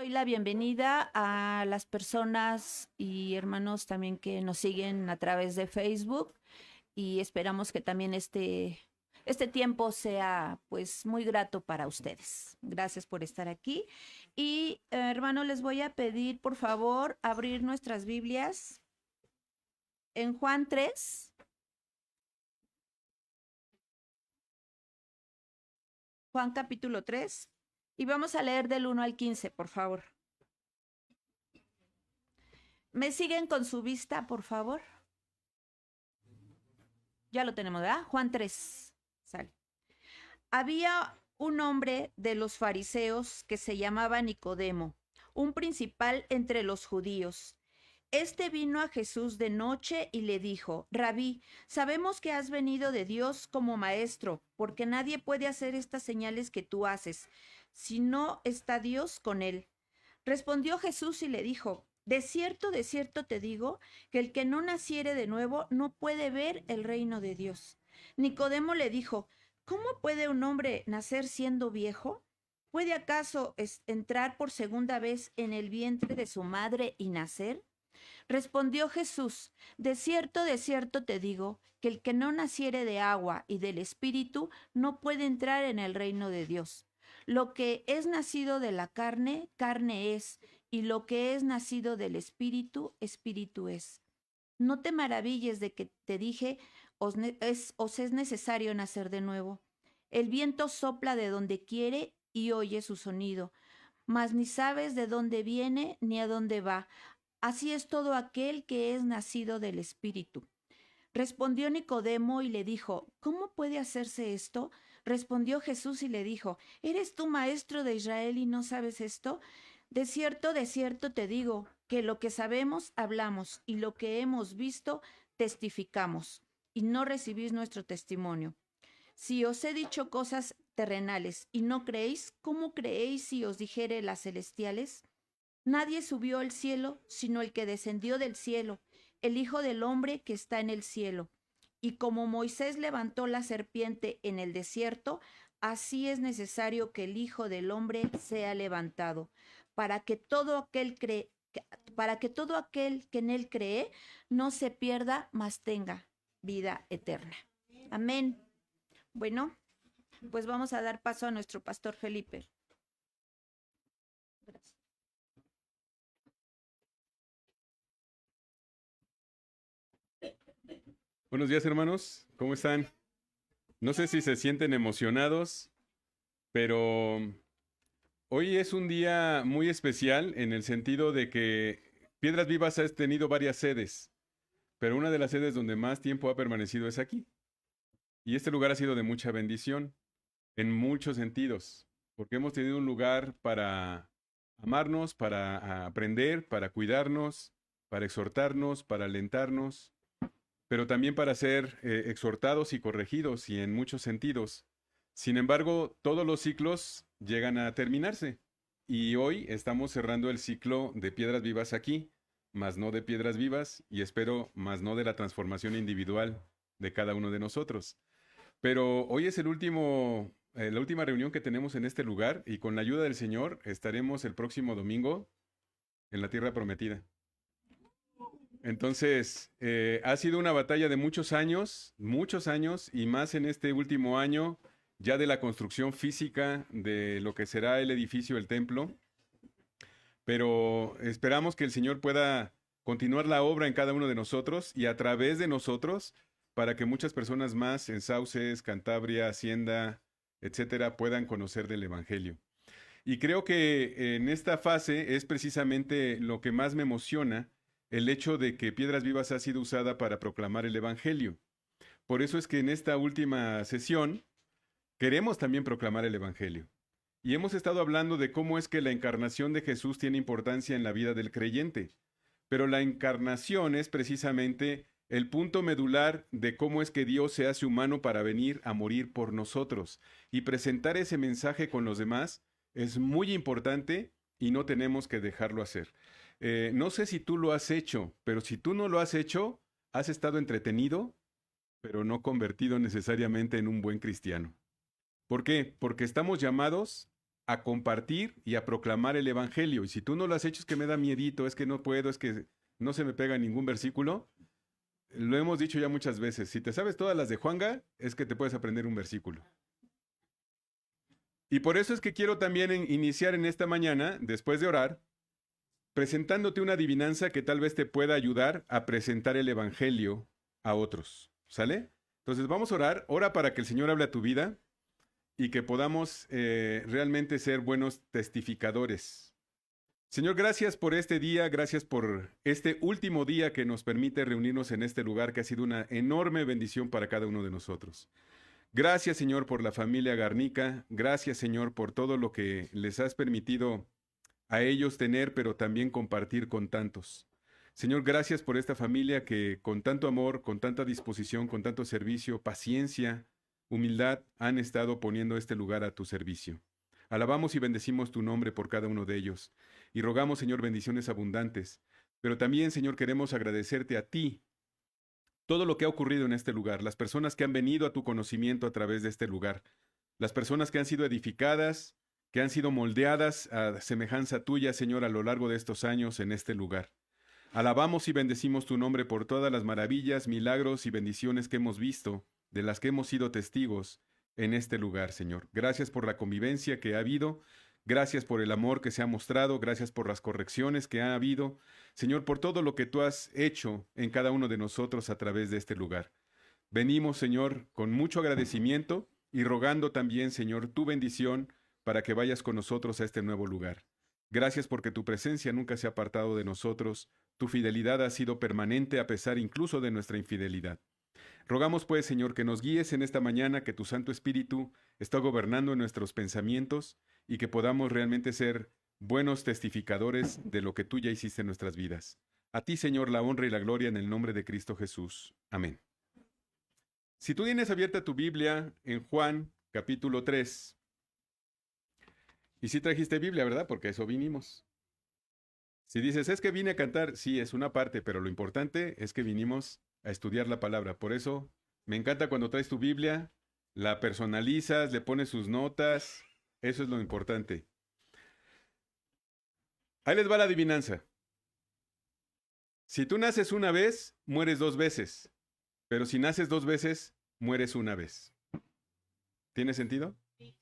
Doy la bienvenida a las personas y hermanos también que nos siguen a través de Facebook y esperamos que también este tiempo sea pues muy grato para ustedes. Gracias por estar aquí. Y hermano, les voy a pedir por favor abrir nuestras Biblias en Juan 3. Juan capítulo 3. Y vamos a leer del 1 al 15, por favor. ¿Me siguen con su vista, por favor? Ya lo tenemos, ¿verdad? Juan 3. Sale. Había un hombre de los fariseos que se llamaba Nicodemo, un principal entre los judíos. Este vino a Jesús de noche y le dijo: Rabí, sabemos que has venido de Dios como maestro, porque nadie puede hacer estas señales que tú haces, si no está Dios con él. Respondió Jesús y le dijo: de cierto te digo, que el que no naciere de nuevo no puede ver el reino de Dios. Nicodemo le dijo: ¿Cómo puede un hombre nacer siendo viejo? ¿Puede acaso entrar por segunda vez en el vientre de su madre y nacer? Respondió Jesús: de cierto te digo, que el que no naciere de agua y del Espíritu no puede entrar en el reino de Dios. Lo que es nacido de la carne, carne es, y lo que es nacido del Espíritu, Espíritu es. No te maravilles de que te dije, os es necesario nacer de nuevo. El viento sopla de donde quiere y oye su sonido, mas ni sabes de dónde viene ni a dónde va. Así es todo aquel que es nacido del Espíritu. Respondió Nicodemo y le dijo: ¿Cómo puede hacerse esto? Respondió Jesús y le dijo: ¿Eres tú maestro de Israel y no sabes esto? De cierto te digo, que lo que sabemos hablamos y lo que hemos visto testificamos, y no recibís nuestro testimonio. Si os he dicho cosas terrenales y no creéis, ¿cómo creéis si os dijere las celestiales? Nadie subió al cielo, sino el que descendió del cielo, el Hijo del Hombre que está en el cielo. Y como Moisés levantó la serpiente en el desierto, así es necesario que el Hijo del Hombre sea levantado, para que todo aquel para que todo aquel que en él cree no se pierda, mas tenga vida eterna. Amén. Bueno, pues vamos a dar paso a nuestro pastor Felipe. Gracias. Buenos días, hermanos. ¿Cómo están? No sé si se sienten emocionados, pero hoy es un día muy especial en el sentido de que Piedras Vivas ha tenido varias sedes, pero una de las sedes donde más tiempo ha permanecido es aquí. Y este lugar ha sido de mucha bendición en muchos sentidos, porque hemos tenido un lugar para amarnos, para aprender, para cuidarnos, para exhortarnos, para alentarnos, pero también para ser exhortados y corregidos y en muchos sentidos. Sin embargo, todos los ciclos llegan a terminarse y hoy estamos cerrando el ciclo de Piedras Vivas aquí, más no de Piedras Vivas y espero más no de la transformación individual de cada uno de nosotros. Pero hoy es la última reunión que tenemos en este lugar y con la ayuda del Señor estaremos el próximo domingo en la Tierra Prometida. Entonces, ha sido una batalla de muchos años, y más en este último año, ya de la construcción física de lo que será el edificio, el templo. Pero esperamos que el Señor pueda continuar la obra en cada uno de nosotros y a través de nosotros, para que muchas personas más en Sauces, Cantabria, Hacienda, etcétera, puedan conocer del Evangelio. Y creo que en esta fase es precisamente lo que más me emociona, el hecho de que Piedras Vivas ha sido usada para proclamar el Evangelio. Por eso es que en esta última sesión queremos también proclamar el Evangelio. Y hemos estado hablando de cómo es que la encarnación de Jesús tiene importancia en la vida del creyente. Pero la encarnación es precisamente el punto medular de cómo es que Dios se hace humano para venir a morir por nosotros. Y presentar ese mensaje con los demás es muy importante y no tenemos que dejarlo hacer. No sé si tú lo has hecho, pero si tú no lo has hecho, has estado entretenido, pero no convertido necesariamente en un buen cristiano. ¿Por qué? Porque estamos llamados a compartir y a proclamar el evangelio. Y si tú no lo has hecho, es que me da miedito, es que no puedo, es que no se me pega ningún versículo. Lo hemos dicho ya muchas veces. Si te sabes todas las de Juanga, es que te puedes aprender un versículo. Y por eso es que quiero también iniciar en esta mañana, después de orar, presentándote una adivinanza que tal vez te pueda ayudar a presentar el evangelio a otros. ¿Sale? Entonces vamos a orar. Ora para que el Señor hable a tu vida y que podamos realmente ser buenos testificadores. Señor, gracias por este día, gracias por este último día que nos permite reunirnos en este lugar que ha sido una enorme bendición para cada uno de nosotros. Gracias, Señor, por la familia Garnica, gracias, Señor, por todo lo que les has permitido a ellos tener, pero también compartir con tantos. Señor, gracias por esta familia que con tanto amor, con tanta disposición, con tanto servicio, paciencia, humildad, han estado poniendo este lugar a tu servicio. Alabamos y bendecimos tu nombre por cada uno de ellos. Y rogamos, Señor, bendiciones abundantes. Pero también, Señor, queremos agradecerte a ti todo lo que ha ocurrido en este lugar, las personas que han venido a tu conocimiento a través de este lugar, las personas que han sido edificadas, que han sido moldeadas a semejanza tuya, Señor, a lo largo de estos años en este lugar. Alabamos y bendecimos tu nombre por todas las maravillas, milagros y bendiciones que hemos visto, de las que hemos sido testigos en este lugar, Señor. Gracias por la convivencia que ha habido, gracias por el amor que se ha mostrado, gracias por las correcciones que ha habido, Señor, por todo lo que tú has hecho en cada uno de nosotros a través de este lugar. Venimos, Señor, con mucho agradecimiento y rogando también, Señor, tu bendición para que vayas con nosotros a este nuevo lugar. Gracias porque tu presencia nunca se ha apartado de nosotros, tu fidelidad ha sido permanente a pesar incluso de nuestra infidelidad. Rogamos pues, Señor, que nos guíes en esta mañana, que tu Santo Espíritu está gobernando en nuestros pensamientos y que podamos realmente ser buenos testificadores de lo que tú ya hiciste en nuestras vidas. A ti, Señor, la honra y la gloria en el nombre de Cristo Jesús. Amén. Si tú tienes abierta tu Biblia en Juan, capítulo 3, y si trajiste Biblia, ¿verdad? Porque a eso vinimos. Si dices, es que vine a cantar, sí, es una parte, pero lo importante es que vinimos a estudiar la palabra. Por eso me encanta cuando traes tu Biblia, la personalizas, le pones sus notas. Eso es lo importante. Ahí les va la adivinanza. Si tú naces una vez, mueres dos veces. Pero si naces dos veces, mueres una vez. ¿Tiene sentido? Sí.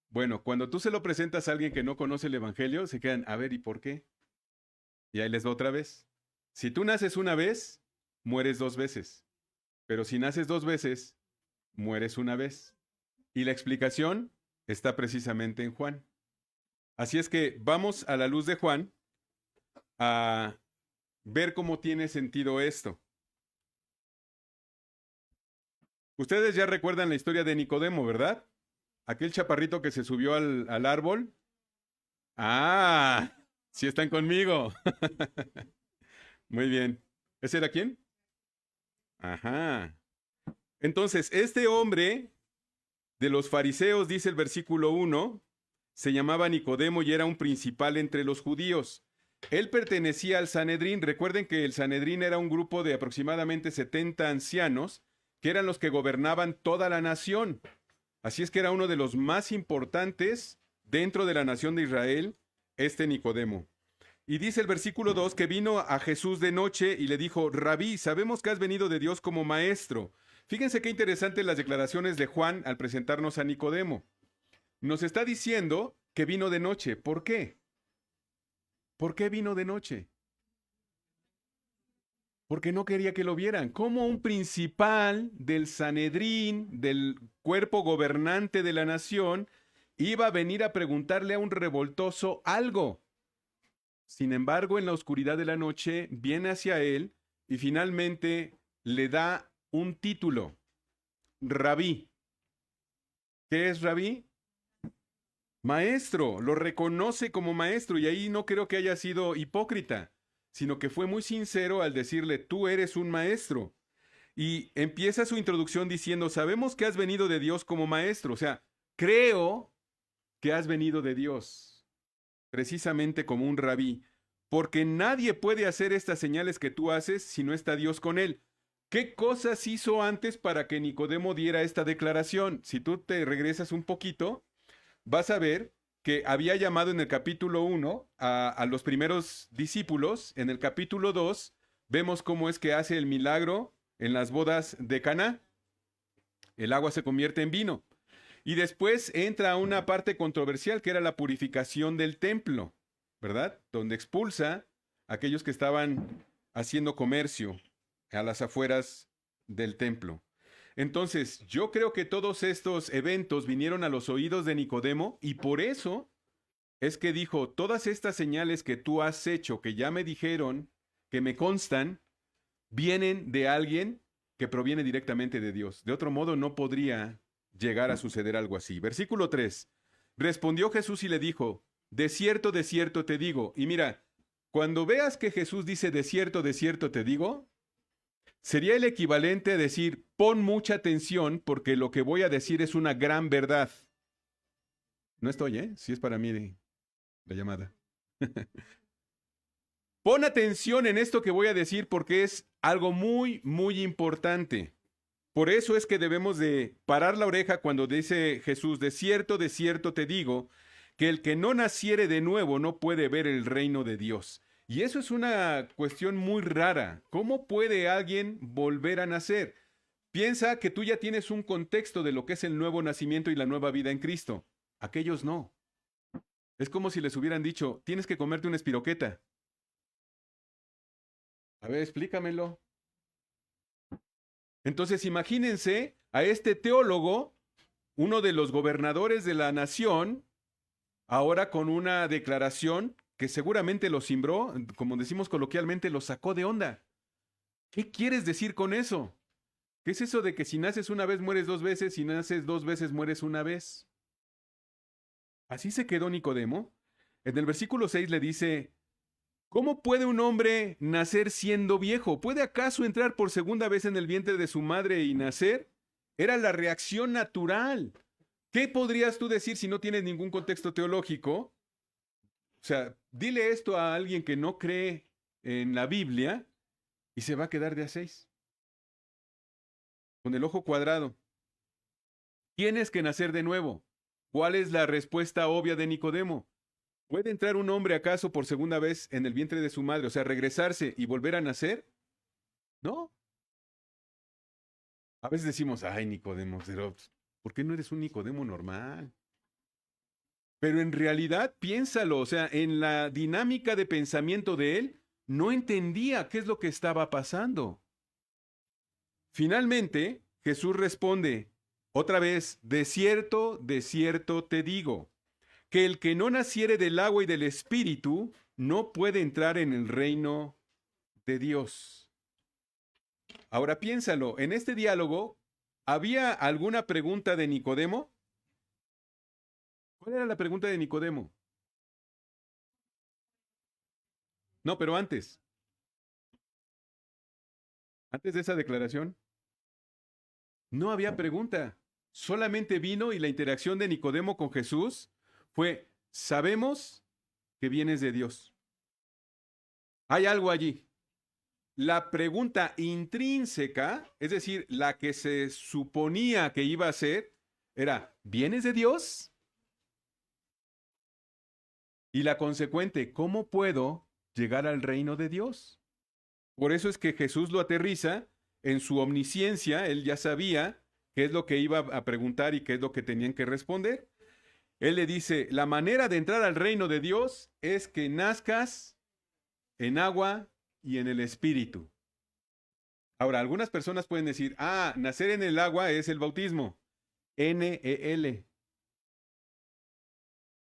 Bueno, cuando tú se lo presentas a alguien que no conoce el Evangelio, se quedan, a ver, ¿y por qué? Y ahí les va otra vez. Si tú naces una vez, mueres dos veces. Pero si naces dos veces, mueres una vez. Y la explicación está precisamente en Juan. Así es que vamos a la luz de Juan a ver cómo tiene sentido esto. Ustedes ya recuerdan la historia de Nicodemo, ¿verdad? Aquel chaparrito que se subió al árbol. Ah, sí están conmigo. Muy bien. ¿Ese era quién? Ajá. Entonces, este hombre de los fariseos, dice el versículo 1, se llamaba Nicodemo y era un principal entre los judíos. Él pertenecía al Sanedrín. Recuerden que el Sanedrín era un grupo de aproximadamente 70 ancianos que eran los que gobernaban toda la nación. Así es que era uno de los más importantes dentro de la nación de Israel, este Nicodemo. Y dice el versículo 2 que vino a Jesús de noche y le dijo, Rabí, sabemos que has venido de Dios como maestro. Fíjense qué interesantes las declaraciones de Juan al presentarnos a Nicodemo. Nos está diciendo que vino de noche. ¿Por qué? ¿Por qué vino de noche? Porque no quería que lo vieran. Como un principal del Sanedrín, del cuerpo gobernante de la nación, iba a venir a preguntarle a un revoltoso algo. Sin embargo, en la oscuridad de la noche, viene hacia él y finalmente le da un título. Rabí. ¿Qué es Rabí? Maestro. Lo reconoce como maestro y ahí no creo que haya sido hipócrita, sino que fue muy sincero al decirle, tú eres un maestro. Y empieza su introducción diciendo, sabemos que has venido de Dios como maestro. O sea, creo que has venido de Dios, precisamente como un rabí, porque nadie puede hacer estas señales que tú haces si no está Dios con él. ¿Qué cosas hizo antes para que Nicodemo diera esta declaración? Si tú te regresas un poquito, vas a ver que había llamado en el capítulo 1 a los primeros discípulos. En el capítulo 2 vemos cómo es que hace el milagro en las bodas de Caná. El agua se convierte en vino. Y después entra a una parte controversial que era la purificación del templo, ¿verdad? Donde expulsa a aquellos que estaban haciendo comercio a las afueras del templo. Entonces, yo creo que todos estos eventos vinieron a los oídos de Nicodemo y por eso es que dijo, todas estas señales que tú has hecho, que ya me dijeron, que me constan, vienen de alguien que proviene directamente de Dios. De otro modo, no podría llegar a suceder algo así. Versículo 3. Respondió Jesús y le dijo, de cierto te digo. Y mira, cuando veas que Jesús dice de cierto te digo, sería el equivalente a decir, pon mucha atención porque lo que voy a decir es una gran verdad. No estoy, ¿eh? Sí es para mí la llamada. Pon atención en esto que voy a decir porque es algo muy, muy importante. Por eso es que debemos de parar la oreja cuando dice Jesús, de cierto te digo, que el que no naciere de nuevo no puede ver el reino de Dios. Y eso es una cuestión muy rara. ¿Cómo puede alguien volver a nacer? Piensa que tú ya tienes un contexto de lo que es el nuevo nacimiento y la nueva vida en Cristo. Aquellos no. Es como si les hubieran dicho, tienes que comerte una espiroqueta. A ver, explícamelo. Entonces imagínense a este teólogo, uno de los gobernadores de la nación, ahora con una declaración que seguramente lo cimbró, como decimos coloquialmente, lo sacó de onda. ¿Qué quieres decir con eso? ¿Qué es eso de que si naces una vez mueres dos veces, si naces dos veces mueres una vez? Así se quedó Nicodemo. En el versículo 6 le dice, ¿cómo puede un hombre nacer siendo viejo? ¿Puede acaso entrar por segunda vez en el vientre de su madre y nacer? Era la reacción natural. ¿Qué podrías tú decir si no tienes ningún contexto teológico? O sea, dile esto a alguien que no cree en la Biblia y se va a quedar de a 6. Con el ojo cuadrado. Tienes que nacer de nuevo. ¿Cuál es la respuesta obvia de Nicodemo? ¿Puede entrar un hombre acaso por segunda vez en el vientre de su madre, o sea, regresarse y volver a nacer? No. A veces decimos, ay, Nicodemo, pero ¿por qué no eres un Nicodemo normal? Pero en realidad, piénsalo, o sea, en la dinámica de pensamiento de él, no entendía qué es lo que estaba pasando. Finalmente, Jesús responde, otra vez, de cierto te digo, que el que no naciere del agua y del espíritu no puede entrar en el reino de Dios. Ahora piénsalo, en este diálogo, ¿había alguna pregunta de Nicodemo? ¿Cuál era la pregunta de Nicodemo? No, pero antes de esa declaración, no había pregunta. Solamente vino y la interacción de Nicodemo con Jesús fue, sabemos que vienes de Dios. Hay algo allí. La pregunta intrínseca, es decir, la que se suponía que iba a ser, era, ¿vienes de Dios? Y la consecuente, ¿cómo puedo llegar al reino de Dios? Por eso es que Jesús lo aterriza en su omnisciencia, él ya sabía qué es lo que iba a preguntar y qué es lo que tenían que responder. Él le dice, la manera de entrar al reino de Dios es que nazcas en agua y en el espíritu. Ahora, algunas personas pueden decir, nacer en el agua es el bautismo. N-E-L.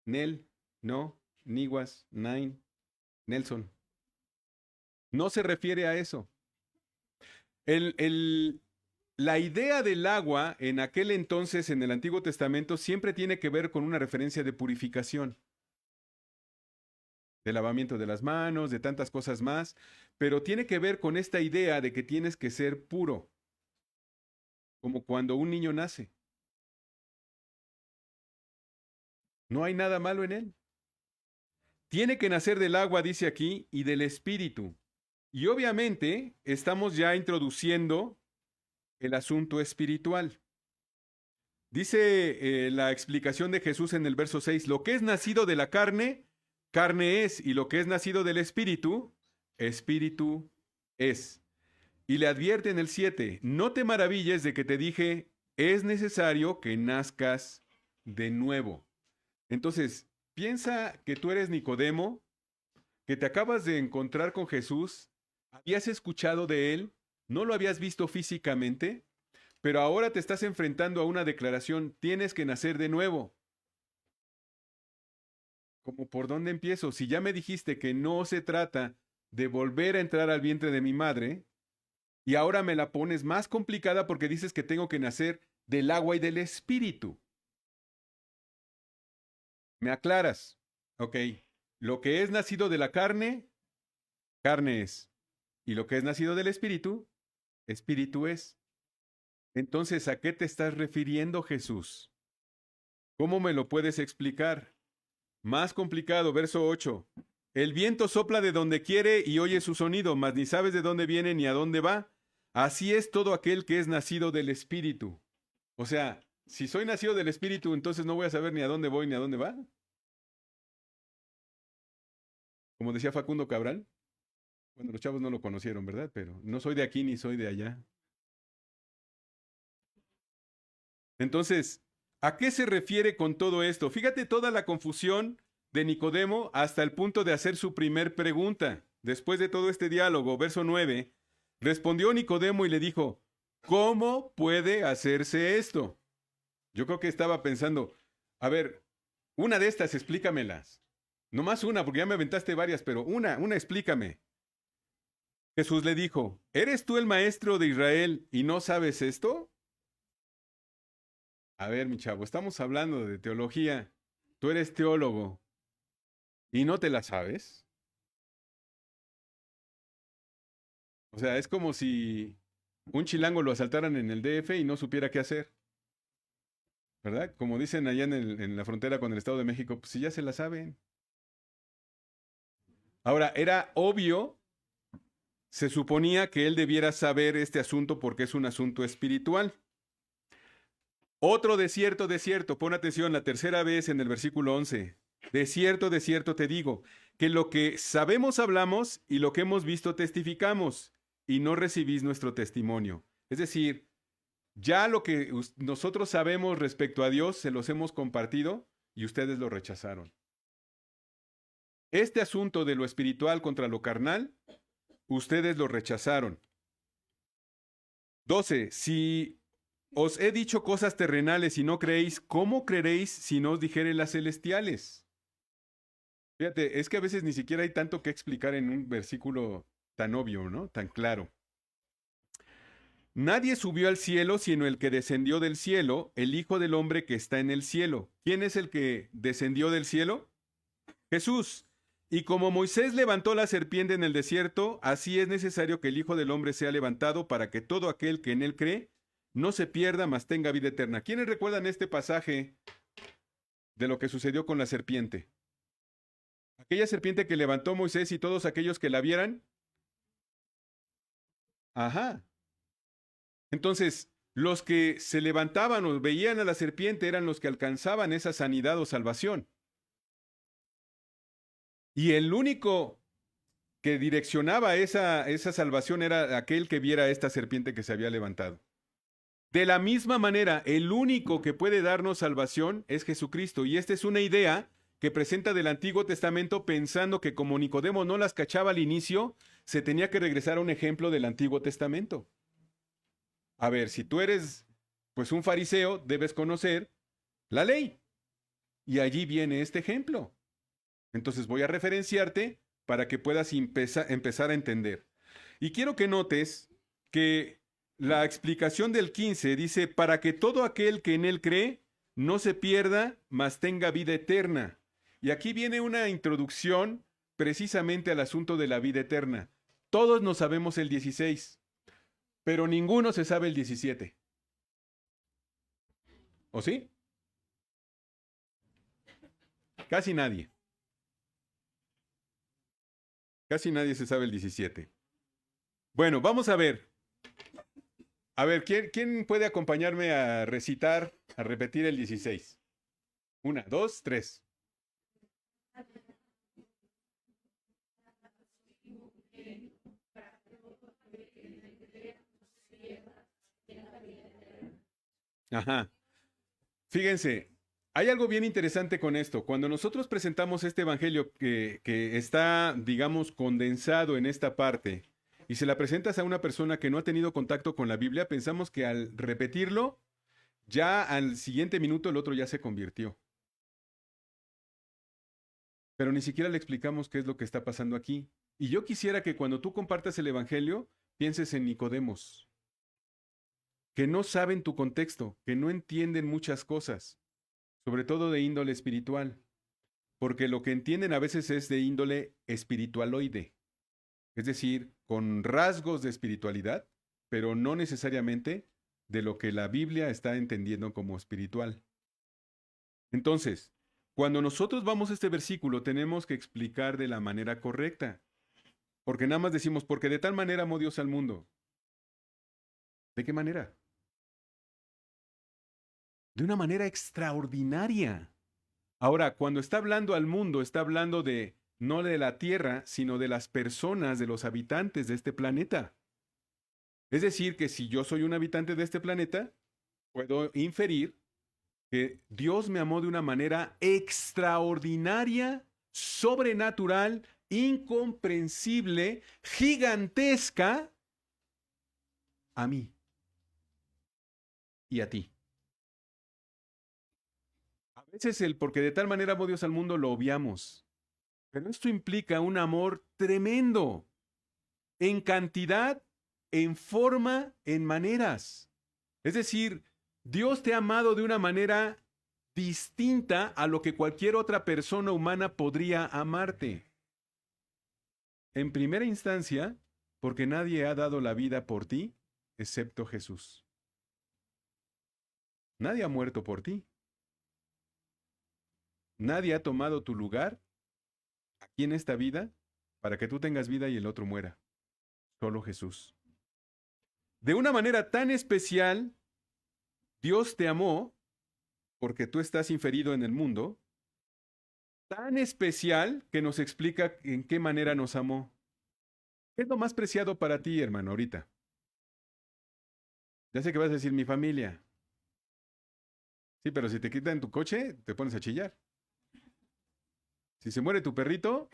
Nel, no, Niguas, Nine, Nelson. No se refiere a eso. La idea del agua en aquel entonces, en el Antiguo Testamento, siempre tiene que ver con una referencia de purificación, de lavamiento de las manos, de tantas cosas más, pero tiene que ver con esta idea de que tienes que ser puro, como cuando un niño nace. No hay nada malo en él. Tiene que nacer del agua, dice aquí, y del espíritu. Y obviamente estamos ya introduciendo el asunto espiritual. Dice la explicación de Jesús en el verso 6, lo que es nacido de la carne, carne es, y lo que es nacido del espíritu, espíritu es. Y le advierte en el 7, no te maravilles de que te dije, es necesario que nazcas de nuevo. Entonces, piensa que tú eres Nicodemo, que te acabas de encontrar con Jesús, habías escuchado de él, no lo habías visto físicamente, pero ahora te estás enfrentando a una declaración, tienes que nacer de nuevo. ¿Cómo por dónde empiezo? Si ya me dijiste que no se trata de volver a entrar al vientre de mi madre, y ahora me la pones más complicada porque dices que tengo que nacer del agua y del espíritu. ¿Me aclaras? Ok. Lo que es nacido de la carne, carne es. Y lo que es nacido del espíritu, espíritu es. Entonces, ¿a qué te estás refiriendo, Jesús? ¿Cómo me lo puedes explicar? Más complicado, verso 8. El viento sopla de donde quiere y oye su sonido, mas ni sabes de dónde viene ni a dónde va. Así es todo aquel que es nacido del Espíritu. O sea, si soy nacido del Espíritu, entonces no voy a saber ni a dónde voy ni a dónde va. Como decía Facundo Cabral. Bueno, los chavos no lo conocieron, ¿verdad? Pero no soy de aquí ni soy de allá. Entonces, ¿a qué se refiere con todo esto? Fíjate toda la confusión de Nicodemo hasta el punto de hacer su primer pregunta. Después de todo este diálogo, verso 9, respondió Nicodemo y le dijo, ¿cómo puede hacerse esto? Yo creo que estaba pensando, a ver, una de estas explícamelas. No más una, porque ya me aventaste varias, pero una explícame. Jesús le dijo, ¿eres tú el maestro de Israel y no sabes esto? A ver, mi chavo, estamos hablando de teología. Tú eres teólogo y no te la sabes. O sea, es como si un chilango lo asaltaran en el DF y no supiera qué hacer. ¿Verdad? Como dicen allá en la frontera con el Estado de México, pues si ya se la saben. Ahora, era obvio, se suponía que él debiera saber este asunto porque es un asunto espiritual. Otro desierto, pon atención, la tercera vez en el versículo 11. De cierto te digo, que lo que sabemos hablamos y lo que hemos visto testificamos, y no recibís nuestro testimonio. Es decir, ya lo que nosotros sabemos respecto a Dios se los hemos compartido y ustedes lo rechazaron. Este asunto de lo espiritual contra lo carnal, ustedes lo rechazaron. 12. Si os he dicho cosas terrenales y no creéis, ¿cómo creeréis si no os dijere las celestiales? Fíjate, es que a veces ni siquiera hay tanto que explicar en un versículo tan obvio, ¿no? Tan claro. Nadie subió al cielo sino el que descendió del cielo, el Hijo del Hombre que está en el cielo. ¿Quién es el que descendió del cielo? Jesús. Y como Moisés levantó la serpiente en el desierto, así es necesario que el Hijo del Hombre sea levantado para que todo aquel que en él cree no se pierda, mas tenga vida eterna. ¿Quiénes recuerdan este pasaje de lo que sucedió con la serpiente? Aquella serpiente que levantó Moisés y todos aquellos que la vieran. Ajá. Entonces, los que se levantaban o veían a la serpiente eran los que alcanzaban esa sanidad o salvación. Y el único que direccionaba esa salvación era aquel que viera a esta serpiente que se había levantado. De la misma manera, el único que puede darnos salvación es Jesucristo. Y esta es una idea que presenta del Antiguo Testamento pensando que como Nicodemo no las cachaba al inicio, se tenía que regresar a un ejemplo del Antiguo Testamento. A ver, si tú eres pues un fariseo, debes conocer la ley. Y allí viene este ejemplo. Entonces voy a referenciarte para que puedas empezar a entender. Y quiero que notes que la explicación del 15 dice, para que todo aquel que en él cree no se pierda, mas tenga vida eterna. Y aquí viene una introducción precisamente al asunto de la vida eterna. Todos nos sabemos el 16, pero ninguno se sabe el 17. ¿O sí? Casi nadie. Casi nadie se sabe el 17. Bueno, vamos a ver. A ver, ¿quién puede acompañarme a recitar, a repetir el 16? 1, 2, 3. Ajá. Fíjense, hay algo bien interesante con esto. Cuando nosotros presentamos este evangelio que está, digamos, condensado en esta parte, y se la presentas a una persona que no ha tenido contacto con la Biblia, pensamos que al repetirlo, ya al siguiente minuto el otro ya se convirtió. Pero ni siquiera le explicamos qué es lo que está pasando aquí. Y yo quisiera que cuando tú compartas el evangelio, pienses en Nicodemos, que no saben tu contexto, que no entienden muchas cosas, sobre todo de índole espiritual, porque lo que entienden a veces es de índole espiritualoide, es decir, con rasgos de espiritualidad, pero no necesariamente de lo que la Biblia está entendiendo como espiritual. Entonces, cuando nosotros vamos a este versículo, tenemos que explicar de la manera correcta, porque nada más decimos, porque de tal manera amó Dios al mundo. ¿De qué manera? De una manera extraordinaria. Ahora, cuando está hablando al mundo, está hablando de no de la tierra, sino de las personas, de los habitantes de este planeta. Es decir, que si yo soy un habitante de este planeta, puedo inferir que Dios me amó de una manera extraordinaria, sobrenatural, incomprensible, gigantesca a mí y a ti. A veces el porque de tal manera amó Dios al mundo lo obviamos, pero esto implica un amor tremendo, en cantidad, en forma, en maneras. Es decir, Dios te ha amado de una manera distinta a lo que cualquier otra persona humana podría amarte. En primera instancia, porque nadie ha dado la vida por ti, excepto Jesús. Nadie ha muerto por ti. Nadie ha tomado tu lugar aquí en esta vida para que tú tengas vida y el otro muera. Solo Jesús. De una manera tan especial, Dios te amó porque tú estás inferido en el mundo, tan especial que nos explica en qué manera nos amó. ¿Qué es lo más preciado para ti, hermano, ahorita? Ya sé que vas a decir mi familia. Sí, pero si te quitan tu coche, te pones a chillar. Si se muere tu perrito,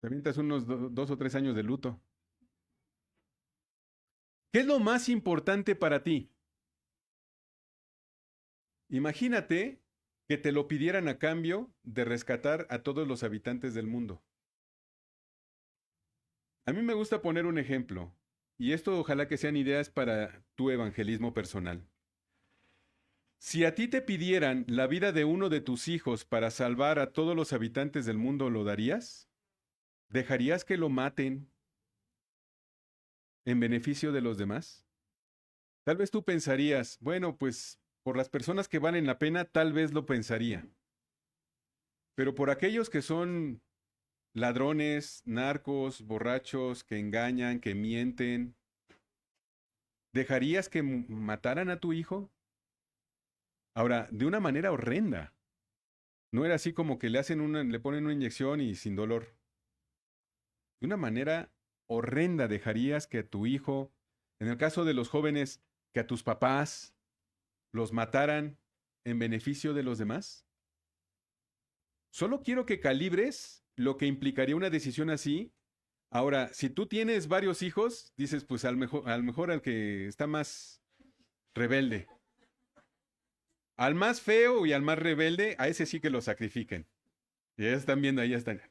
te avientas unos 2 o 3 años de luto. ¿Qué es lo más importante para ti? Imagínate que te lo pidieran a cambio de rescatar a todos los habitantes del mundo. A mí me gusta poner un ejemplo, y esto ojalá que sean ideas para tu evangelismo personal. Si a ti te pidieran la vida de uno de tus hijos para salvar a todos los habitantes del mundo, ¿lo darías? ¿Dejarías que lo maten en beneficio de los demás? Tal vez tú pensarías, bueno, pues por las personas que valen la pena, tal vez lo pensaría. Pero por aquellos que son ladrones, narcos, borrachos, que engañan, que mienten, ¿dejarías que mataran a tu hijo? Ahora, de una manera horrenda. No era así como que le ponen una inyección y sin dolor. De una manera horrenda dejarías que a tu hijo, en el caso de los jóvenes, que a tus papás los mataran en beneficio de los demás. Solo quiero que calibres lo que implicaría una decisión así. Ahora, si tú tienes varios hijos, dices, pues al mejor al que está más rebelde. Al más feo y al más rebelde, a ese sí que lo sacrifiquen. Y ya están viendo, ahí ya están.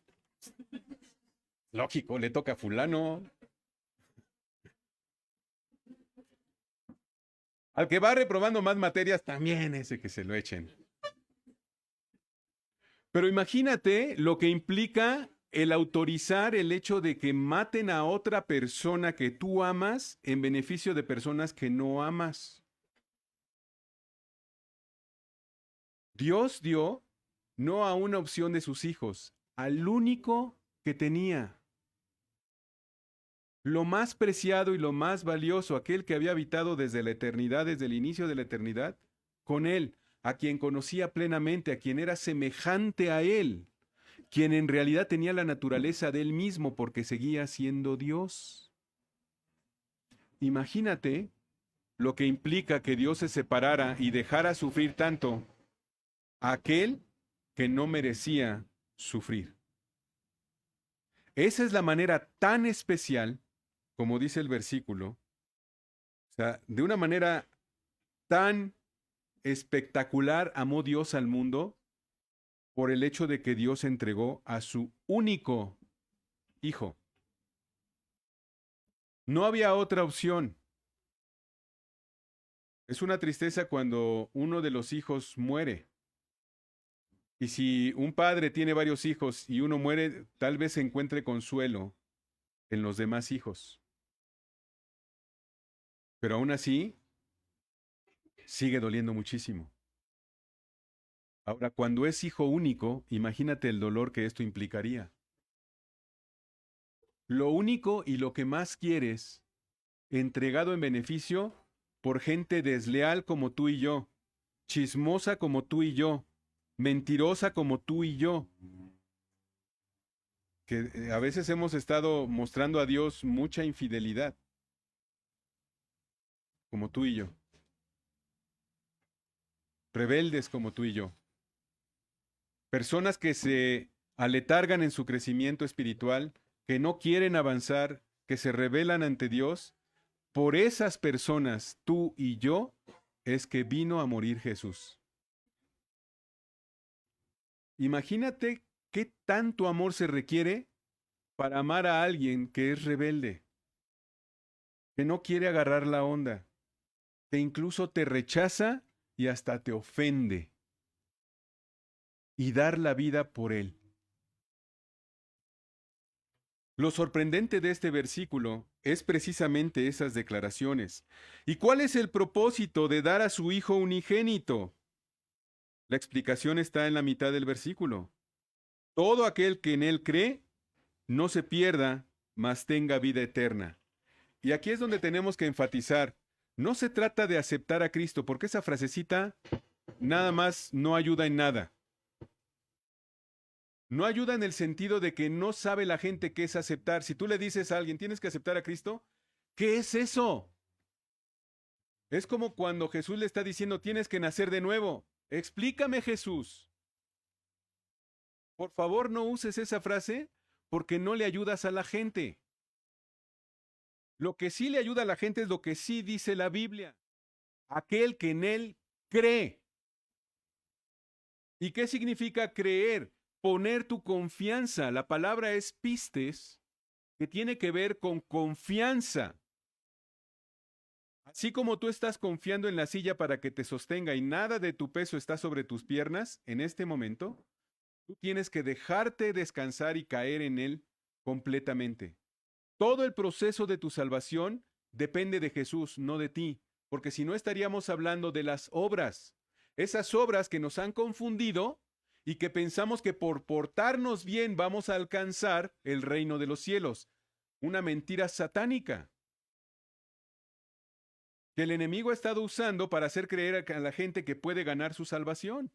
Lógico, le toca a fulano. Al que va reprobando más materias, también ese que se lo echen. Pero imagínate lo que implica el autorizar el hecho de que maten a otra persona que tú amas en beneficio de personas que no amas. Dios dio no a una opción de sus hijos, al único que tenía. lo más preciado y lo más valioso, aquel que había habitado desde la eternidad, desde el inicio de la eternidad, con él, a quien conocía plenamente, a quien era semejante a él, quien en realidad tenía la naturaleza de él mismo porque seguía siendo Dios. Imagínate lo que implica que Dios se separara y dejara sufrir tanto a aquel que no merecía sufrir. Esa es la manera tan especial, como dice el versículo, o sea, de una manera tan espectacular amó Dios al mundo por el hecho de que Dios entregó a su único hijo. No había otra opción. Es una tristeza cuando uno de los hijos muere. Y si un padre tiene varios hijos y uno muere, tal vez se encuentre consuelo en los demás hijos. Pero aún así, sigue doliendo muchísimo. Ahora, cuando es hijo único, imagínate el dolor que esto implicaría. Lo único y lo que más quieres, entregado en beneficio por gente desleal como tú y yo, chismosa como tú y yo, mentirosa como tú y yo, que a veces hemos estado mostrando a Dios mucha infidelidad, como tú y yo, rebeldes como tú y yo, personas que se aletargan en su crecimiento espiritual, que no quieren avanzar, que se rebelan ante Dios. Por esas personas, tú y yo, es que vino a morir Jesús. Imagínate qué tanto amor se requiere para amar a alguien que es rebelde, que no quiere agarrar la onda, que incluso te rechaza y hasta te ofende, y dar la vida por él. Lo sorprendente de este versículo es precisamente esas declaraciones. ¿Y cuál es el propósito de dar a su Hijo unigénito? La explicación está en la mitad del versículo. Todo aquel que en él cree, no se pierda, mas tenga vida eterna. Y aquí es donde tenemos que enfatizar. No se trata de aceptar a Cristo, porque esa frasecita nada más no ayuda en nada. No ayuda en el sentido de que no sabe la gente qué es aceptar. Si tú le dices a alguien, tienes que aceptar a Cristo, ¿qué es eso? Es como cuando Jesús le está diciendo, tienes que nacer de nuevo. Explícame, Jesús. Por favor, no uses esa frase porque no le ayudas a la gente. Lo que sí le ayuda a la gente es lo que sí dice la Biblia. Aquel que en él cree. ¿Y qué significa creer? Poner tu confianza. La palabra es pistes, que tiene que ver con confianza. Así como tú estás confiando en la silla para que te sostenga y nada de tu peso está sobre tus piernas en este momento, tú tienes que dejarte descansar y caer en él completamente. Todo el proceso de tu salvación depende de Jesús, no de ti, porque si no estaríamos hablando de las obras, esas obras que nos han confundido y que pensamos que por portarnos bien vamos a alcanzar el reino de los cielos. Una mentira satánica que el enemigo ha estado usando para hacer creer a la gente que puede ganar su salvación.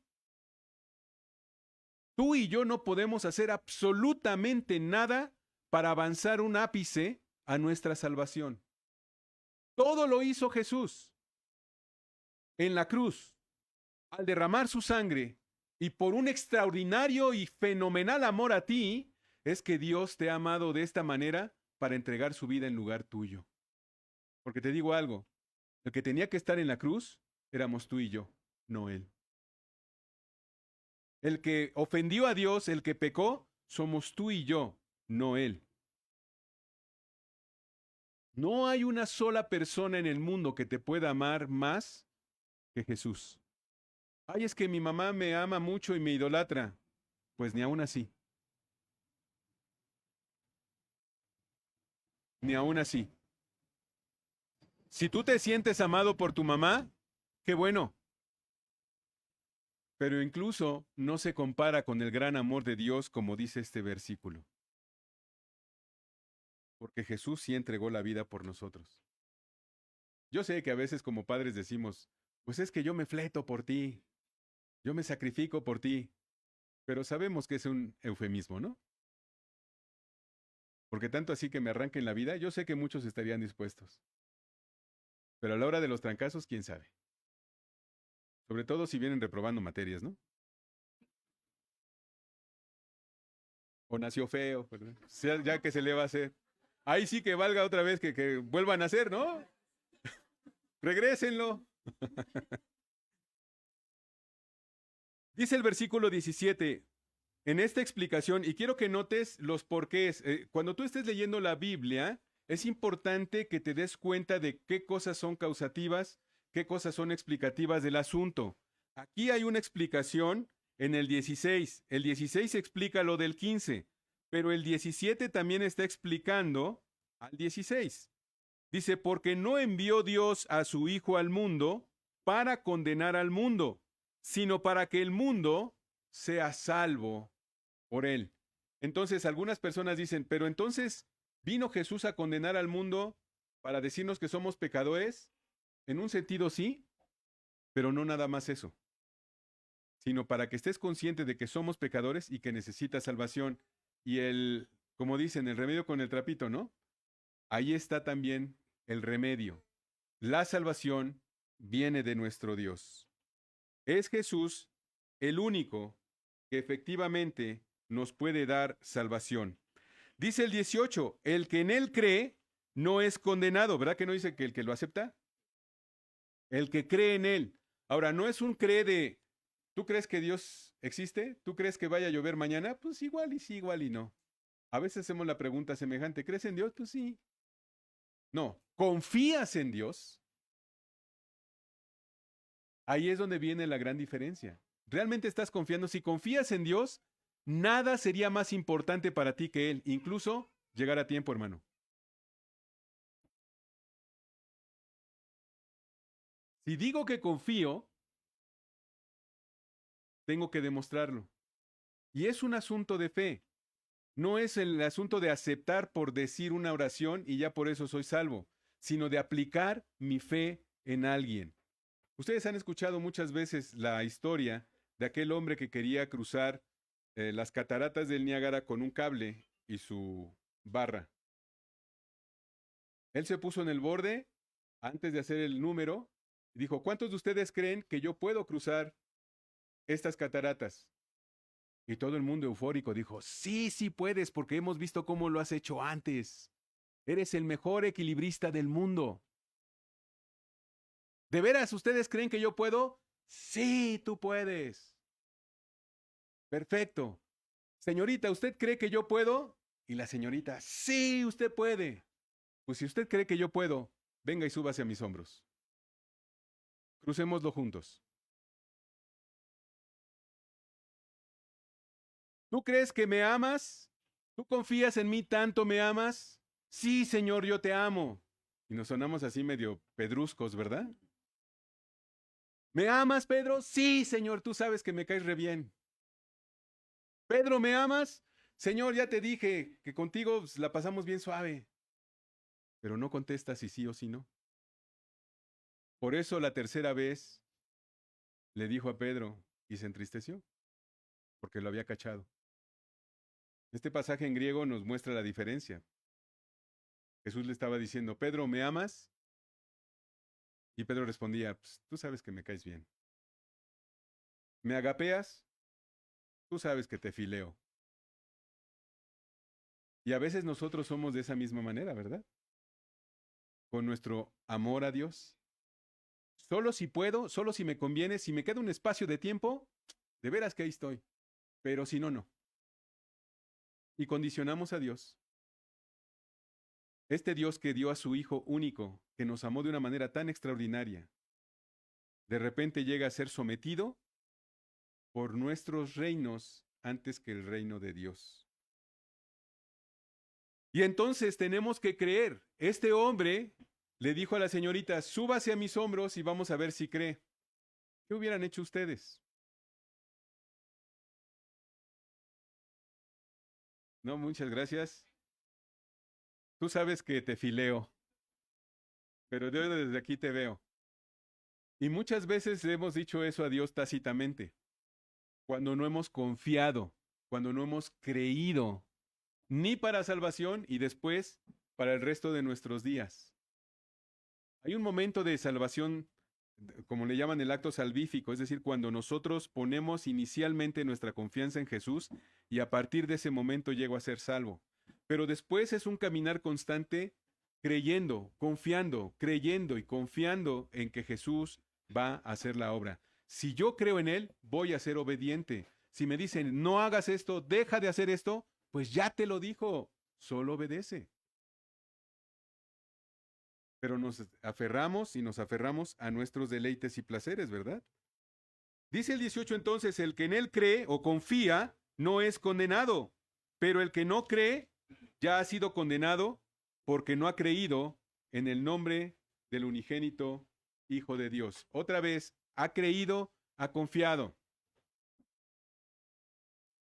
Tú y yo no podemos hacer absolutamente nada para avanzar un ápice a nuestra salvación. Todo lo hizo Jesús en la cruz, al derramar su sangre, y por un extraordinario y fenomenal amor a ti, es que Dios te ha amado de esta manera para entregar su vida en lugar tuyo. Porque te digo algo, el que tenía que estar en la cruz éramos tú y yo, no él. El que ofendió a Dios, el que pecó, somos tú y yo, no él. No hay una sola persona en el mundo que te pueda amar más que Jesús. Ay, es que mi mamá me ama mucho y me idolatra. Pues ni aún así. Ni aún así. Si tú te sientes amado por tu mamá, qué bueno. Pero incluso no se compara con el gran amor de Dios como dice este versículo. porque Jesús sí entregó la vida por nosotros. Yo sé que a veces como padres decimos, pues es que yo me fleto por ti, yo me sacrifico por ti, pero sabemos que es un eufemismo, ¿no? Porque tanto así que me arranquen la vida, yo sé que muchos estarían dispuestos. Pero a la hora de los trancazos, quién sabe. Sobre todo si vienen reprobando materias, ¿no? O nació feo, ¿verdad? Ya que se le va a hacer. Ahí sí que valga otra vez que vuelvan a hacer, ¿no? Regrésenlo. Dice el versículo 17, en esta explicación, y quiero que notes los porqués. Cuando tú estés leyendo la Biblia, es importante que te des cuenta de qué cosas son causativas, qué cosas son explicativas del asunto. Aquí hay una explicación en el 16. El 16 explica lo del 15, pero el 17 también está explicando al 16. Dice, porque no envió Dios a su Hijo al mundo para condenar al mundo, sino para que el mundo sea salvo por él. Entonces, algunas personas dicen, pero entonces, ¿vino Jesús a condenar al mundo para decirnos que somos pecadores? En un sentido sí, pero no nada más eso, sino para que estés consciente de que somos pecadores y que necesitas salvación. Y como dicen, el remedio con el trapito, ¿no? Ahí está también el remedio. La salvación viene de nuestro Dios. Es Jesús el único que efectivamente nos puede dar salvación. Dice el 18, el que en él cree no es condenado, ¿verdad que no dice que el que lo acepta? El que cree en él. Ahora, no es un cree de, ¿tú crees que Dios existe? ¿Tú crees que vaya a llover mañana? Pues igual y sí, igual y no. A veces hacemos la pregunta semejante, ¿crees en Dios? Pues sí. No, ¿confías en Dios? Ahí es donde viene la gran diferencia. ¿Realmente estás confiando? Si confías en Dios, nada sería más importante para ti que Él, incluso llegar a tiempo, hermano. Si digo que confío, tengo que demostrarlo. Y es un asunto de fe. No es el asunto de aceptar por decir una oración y ya por eso soy salvo, sino de aplicar mi fe en alguien. Ustedes han escuchado muchas veces la historia de aquel hombre que quería cruzar las cataratas del Niágara con un cable y su barra. Él se puso en el borde antes de hacer el número y dijo, ¿cuántos de ustedes creen que yo puedo cruzar estas cataratas? Y todo el mundo eufórico dijo, sí, sí puedes, porque hemos visto cómo lo has hecho antes. Eres el mejor equilibrista del mundo. ¿De veras ustedes creen que yo puedo? Sí, tú puedes. Perfecto. Señorita, ¿usted cree que yo puedo? Y la señorita, sí, usted puede. Pues si usted cree que yo puedo, venga y súbase a mis hombros. Crucémoslo juntos. ¿Tú crees que me amas? ¿Tú confías en mí tanto me amas? Sí, Señor, yo te amo. Y nos sonamos así medio pedruscos, ¿verdad? ¿Me amas, Pedro? Sí, Señor, tú sabes que me caes re bien. Pedro, ¿me amas? Señor, ya te dije que contigo pues, la pasamos bien suave. Pero no contestas si sí o si no. Por eso la tercera vez le dijo a Pedro y se entristeció, porque lo había cachado. Este pasaje en griego nos muestra la diferencia. Jesús le estaba diciendo, Pedro, ¿me amas? Y Pedro respondía, pues, tú sabes que me caes bien. ¿Me agapeas? Tú sabes que te fileo. Y a veces nosotros somos de esa misma manera, ¿verdad? Con nuestro amor a Dios. Solo si puedo, solo si me conviene, si me queda un espacio de tiempo, de veras que ahí estoy. Pero si no, no. Y condicionamos a Dios. Este Dios que dio a su Hijo único, que nos amó de una manera tan extraordinaria, de repente llega a ser sometido por nuestros reinos antes que el reino de Dios. Y entonces tenemos que creer. Este hombre le dijo a la señorita, súbase a mis hombros y vamos a ver si cree. ¿Qué hubieran hecho ustedes? No, muchas gracias. Tú sabes que te fileo, pero yo desde aquí te veo. Y muchas veces le hemos dicho eso a Dios tácitamente, cuando no hemos confiado, cuando no hemos creído, ni para salvación y después para el resto de nuestros días. Hay un momento de salvación, como le llaman el acto salvífico, es decir, cuando nosotros ponemos inicialmente nuestra confianza en Jesús y a partir de ese momento llego a ser salvo. Pero después es un caminar constante creyendo, confiando, creyendo y confiando en que Jesús va a hacer la obra. Si yo creo en Él, voy a ser obediente. Si me dicen, no hagas esto, deja de hacer esto, pues ya te lo dijo, solo obedece. Pero nos aferramos y nos aferramos a nuestros deleites y placeres, ¿verdad? Dice el 18 entonces, el que en Él cree o confía no es condenado, pero el que no cree ya ha sido condenado porque no ha creído en el nombre del unigénito Hijo de Dios. Otra vez, ha creído, ha confiado.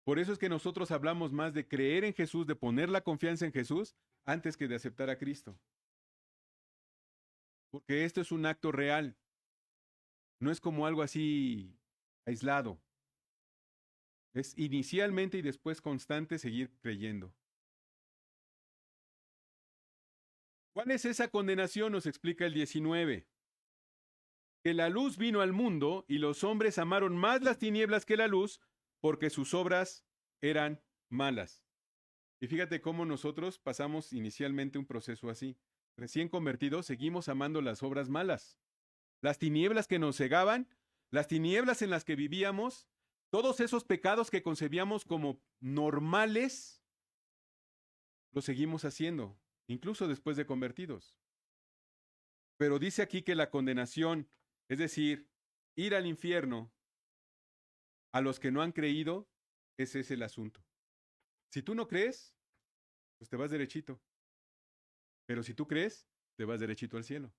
Por eso es que nosotros hablamos más de creer en Jesús, de poner la confianza en Jesús, antes que de aceptar a Cristo. Porque esto es un acto real. No es como algo así aislado. Es inicialmente y después constante seguir creyendo. ¿Cuál es esa condenación? Nos explica el 19. Que la luz vino al mundo y los hombres amaron más las tinieblas que la luz porque sus obras eran malas. Y fíjate cómo nosotros pasamos inicialmente un proceso así. Recién convertidos seguimos amando las obras malas. Las tinieblas que nos cegaban, las tinieblas en las que vivíamos, todos esos pecados que concebíamos como normales, los seguimos haciendo, incluso después de convertidos. Pero dice aquí que la condenación, es decir, ir al infierno, a los que no han creído, ese es el asunto. Si tú no crees, pues te vas derechito. Pero si tú crees, te vas derechito al cielo.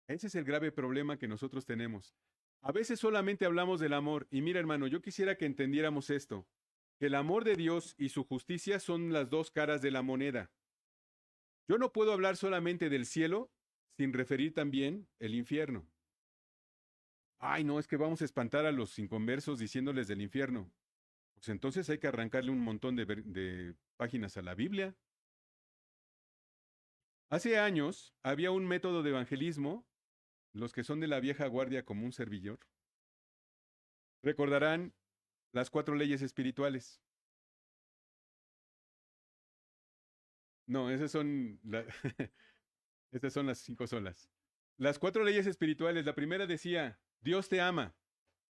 Ese es el grave problema que nosotros tenemos. A veces solamente hablamos del amor. Y mira, hermano, yo quisiera que entendiéramos esto, que el amor de Dios y su justicia son las dos caras de la moneda. Yo no puedo hablar solamente del cielo sin referir también el infierno. Ay, no, es que vamos a espantar a los inconversos diciéndoles del infierno. Pues entonces hay que arrancarle un montón de páginas a la Biblia. Hace años había un método de evangelismo, los que son de la vieja guardia como un servidor. Recordarán las 4 leyes espirituales. No, estas son las 5 solas. Las 4 leyes espirituales, la primera decía, Dios te ama,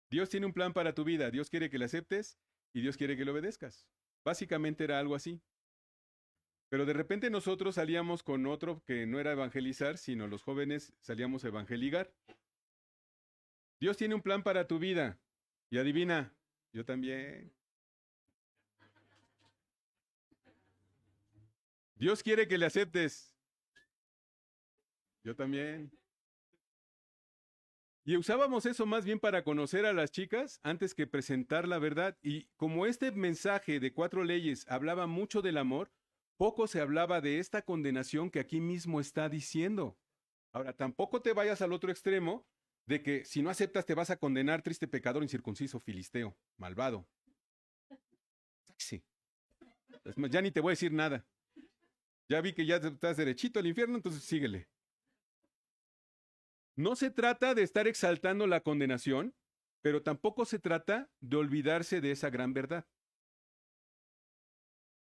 Dios tiene un plan para tu vida, Dios quiere que le aceptes y Dios quiere que le obedezcas. Básicamente era algo así. Pero de repente nosotros salíamos con otro que no era evangelizar, sino los jóvenes salíamos a evangeligar. Dios tiene un plan para tu vida. Y adivina, yo también. Dios quiere que le aceptes. Yo también. Y usábamos eso más bien para conocer a las chicas antes que presentar la verdad. Y como este mensaje de 4 leyes hablaba mucho del amor, poco se hablaba de esta condenación que aquí mismo está diciendo. Ahora, tampoco te vayas al otro extremo de que si no aceptas te vas a condenar, triste pecador incircunciso, filisteo, malvado. Sí. Es más, ya ni te voy a decir nada. Ya vi que ya estás derechito al infierno, entonces síguele. No se trata de estar exaltando la condenación, pero tampoco se trata de olvidarse de esa gran verdad.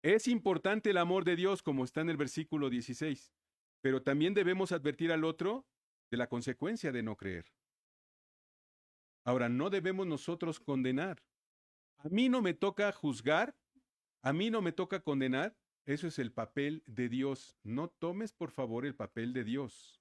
Es importante el amor de Dios, como está en el versículo 16, pero también debemos advertir al otro de la consecuencia de no creer. Ahora, no debemos nosotros condenar. A mí no me toca juzgar, a mí no me toca condenar, eso es el papel de Dios. No tomes, por favor, el papel de Dios.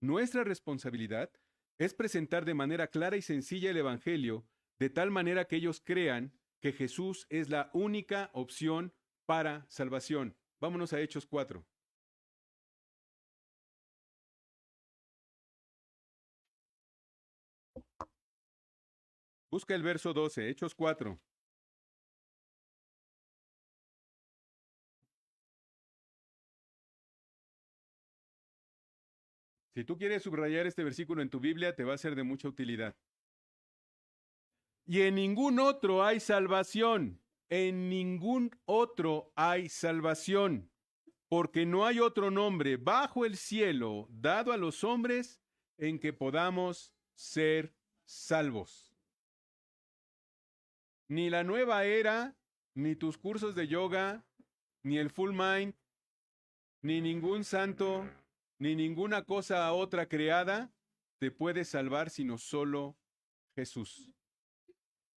Nuestra responsabilidad es presentar de manera clara y sencilla el Evangelio, de tal manera que ellos crean que Jesús es la única opción para salvación. Vámonos a Hechos 4. Busca el verso 12, Hechos 4. Si tú quieres subrayar este versículo en tu Biblia, te va a ser de mucha utilidad. Y en ningún otro hay salvación. En ningún otro hay salvación. Porque no hay otro nombre bajo el cielo dado a los hombres en que podamos ser salvos. Ni la nueva era, ni tus cursos de yoga, ni el full mind, ni ningún santo, ni ninguna cosa otra creada te puede salvar sino solo Jesús.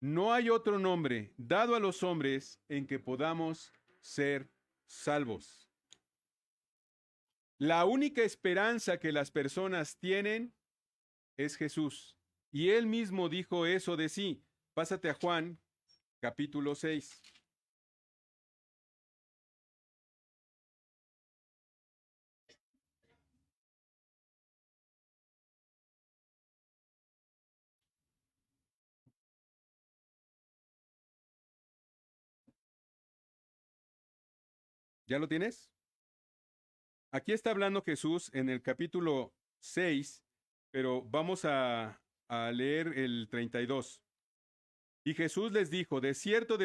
No hay otro nombre dado a los hombres en que podamos ser salvos. La única esperanza que las personas tienen es Jesús. Y él mismo dijo eso de sí. Pásate a Juan, capítulo 6. ¿Ya lo tienes? Aquí está hablando Jesús en el capítulo 6, pero vamos a leer el 32. Y Jesús les dijo, de cierto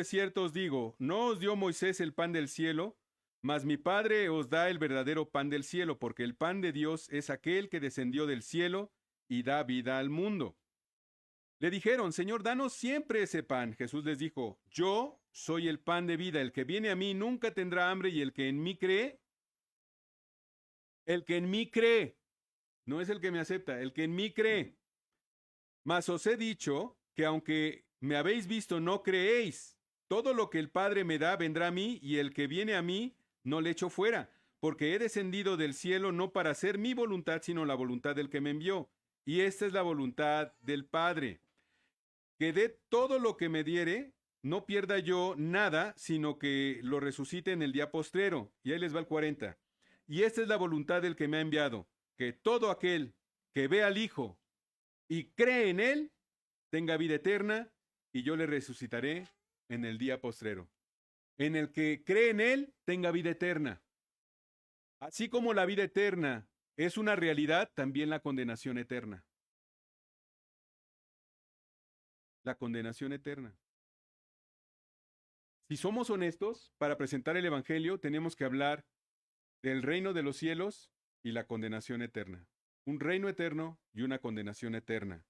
os digo, no os dio Moisés el pan del cielo, mas mi Padre os da el verdadero pan del cielo, porque el pan de Dios es aquel que descendió del cielo y da vida al mundo. Le dijeron, Señor, danos siempre ese pan. Jesús les dijo, yo soy el pan de vida, el que viene a mí nunca tendrá hambre y el que en mí cree, no es el que me acepta, el que en mí cree. Mas os he dicho que aunque me habéis visto, no creéis. Todo lo que el Padre me da vendrá a mí, y el que viene a mí no le echo fuera, porque he descendido del cielo no para hacer mi voluntad, sino la voluntad del que me envió. Y esta es la voluntad del Padre, que de todo lo que me diere, no pierda yo nada, sino que lo resucite en el día postrero. Y ahí les va el 40. Y esta es la voluntad del que me ha enviado, que todo aquel que ve al Hijo y cree en él, tenga vida eterna, y yo le resucitaré en el día postrero. En el que cree en él, tenga vida eterna. Así como la vida eterna es una realidad, también la condenación eterna. La condenación eterna. Si somos honestos, para presentar el Evangelio tenemos que hablar del reino de los cielos y la condenación eterna. Un reino eterno y una condenación eterna.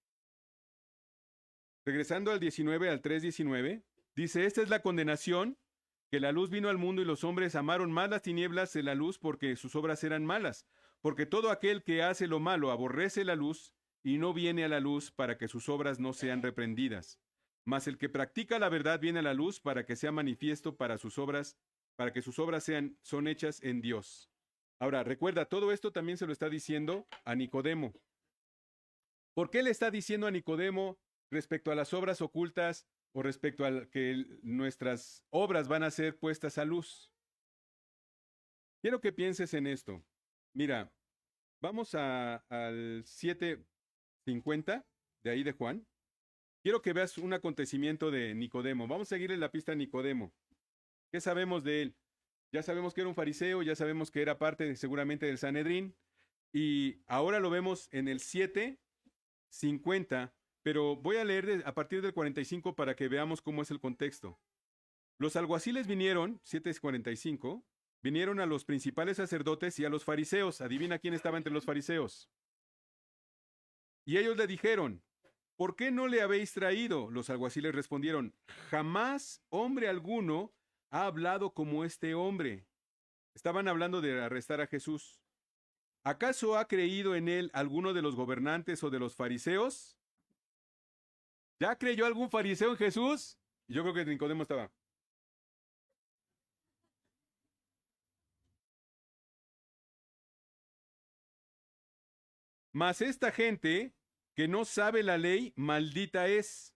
Regresando al 19, al 3:19, dice, esta es la condenación, que la luz vino al mundo y los hombres amaron más las tinieblas que la luz porque sus obras eran malas. Porque todo aquel que hace lo malo aborrece la luz y no viene a la luz para que sus obras no sean reprendidas. Mas el que practica la verdad viene a la luz para que sea manifiesto para que sus obras son hechas en Dios. Ahora, recuerda, todo esto también se lo está diciendo a Nicodemo. ¿Por qué le está diciendo a Nicodemo respecto a las obras ocultas o respecto a que nuestras obras van a ser puestas a luz? Quiero que pienses en esto. Mira, vamos al 7:50 de ahí de Juan. Quiero que veas un acontecimiento de Nicodemo. Vamos a seguirle la pista a Nicodemo. ¿Qué sabemos de él? Ya sabemos que era un fariseo, ya sabemos que era parte seguramente del Sanedrín, y ahora lo vemos en el 7:50, pero voy a leer a partir del 45 para que veamos cómo es el contexto. Los alguaciles vinieron, 7:45, vinieron a los principales sacerdotes y a los fariseos. Adivina quién estaba entre los fariseos. Y ellos le dijeron, ¿por qué no le habéis traído? Los alguaciles respondieron, jamás hombre alguno ha hablado como este hombre. Estaban hablando de arrestar a Jesús. ¿Acaso ha creído en él alguno de los gobernantes o de los fariseos? ¿Ya creyó algún fariseo en Jesús? Yo creo que Nicodemo estaba. Mas esta gente que no sabe la ley, maldita es.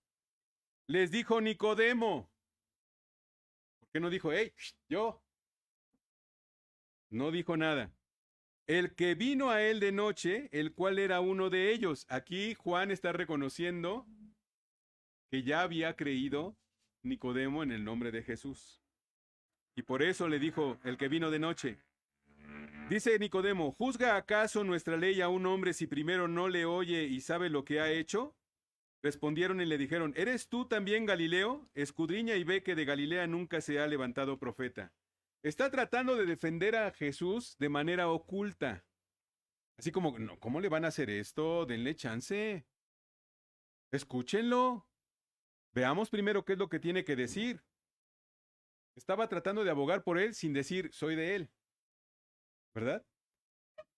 Les dijo Nicodemo. ¿Por qué no dijo, hey, yo? No dijo nada. El que vino a él de noche, el cual era uno de ellos. Aquí Juan está reconociendo que ya había creído Nicodemo en el nombre de Jesús. Y por eso le dijo, el que vino de noche. Dice Nicodemo, ¿juzga acaso nuestra ley a un hombre si primero no le oye y sabe lo que ha hecho? Respondieron y le dijeron, ¿eres tú también Galileo? Escudriña y ve que de Galilea nunca se ha levantado profeta. Está tratando de defender a Jesús de manera oculta. Así como, no, ¿cómo le van a hacer esto? Denle chance. Escúchenlo. Veamos primero qué es lo que tiene que decir. Estaba tratando de abogar por él sin decir, soy de él. ¿Verdad?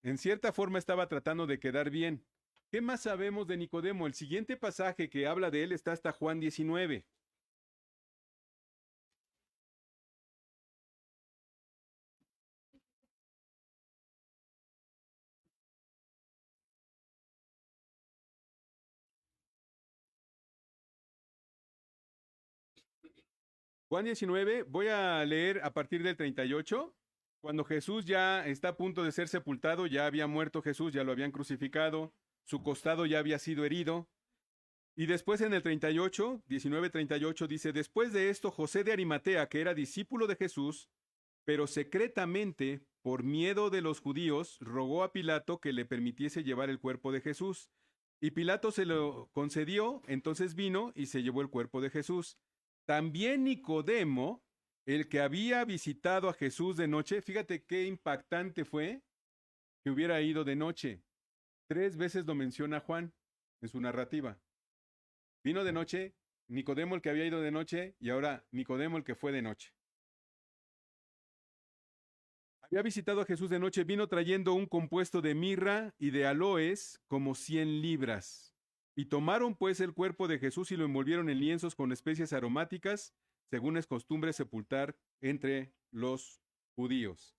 En cierta forma estaba tratando de quedar bien. ¿Qué más sabemos de Nicodemo? El siguiente pasaje que habla de él está hasta Juan 19. Juan 19, voy a leer a partir del 38. Cuando Jesús ya está a punto de ser sepultado, ya había muerto Jesús, ya lo habían crucificado, su costado ya había sido herido. Y después en el 38, 19:38 dice, después de esto José de Arimatea, que era discípulo de Jesús, pero secretamente, por miedo de los judíos, rogó a Pilato que le permitiese llevar el cuerpo de Jesús. Y Pilato se lo concedió, entonces vino y se llevó el cuerpo de Jesús. También Nicodemo, el que había visitado a Jesús de noche, fíjate qué impactante fue que hubiera ido de noche. 3 veces lo menciona Juan en su narrativa. Vino de noche, Nicodemo el que había ido de noche y ahora Nicodemo el que fue de noche. Había visitado a Jesús de noche, vino trayendo un compuesto de mirra y de aloes como 100 libras. Y tomaron pues el cuerpo de Jesús y lo envolvieron en lienzos con especias aromáticas, según es costumbre sepultar entre los judíos.